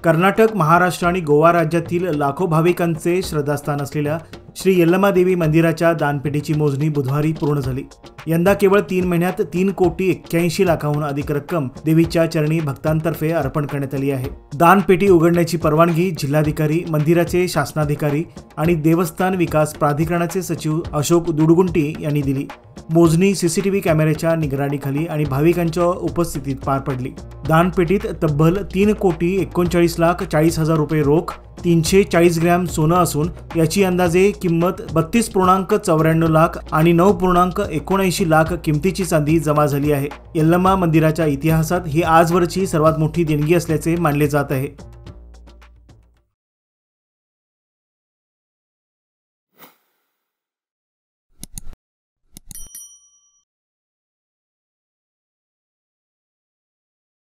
कर्नाटक, महाराष्ट्र आणि गोवा राज्यातील लाखो भाविकांचे श्रद्धास्थान असलेल्या श्री यल्लमा देवी मंदिराच्या दानपेटीची मोजणी बुधवारी पूर्ण झाली। यंदा केवळ 3 महिन्यात 3,81,00,000हून अधिक रक्कम देवीच्या चरणी भक्तांतर्फे अर्पण करण्यात आली आहे। दानपेटी उघडण्याची परवानगी जिल्हाधिकारी, मंदिराचे शासनाधिकारी आणि देवस्थान विकास प्राधिकरणाचे सचिव अशोक दुडगुंटी यांनी दिली। मोजणी सीसीटीव्ही कॅमेऱ्याच्या निगराणीखाली आणि भाविकांच्या उपस्थितीत पार पडली। दानपेटीत तब्बल 3,39,40,000 रुपये रोख, 340 ग्रॅम सोनं असून याची अंदाजे किंमत 32.94 लाख आणि 9.79 लाख किमतीची चांदी जमा झाली आहे। यल्लमा मंदिराच्या इतिहासात ही आजवरची सर्वात मोठी देणगी असल्याचे मानले जात आहे।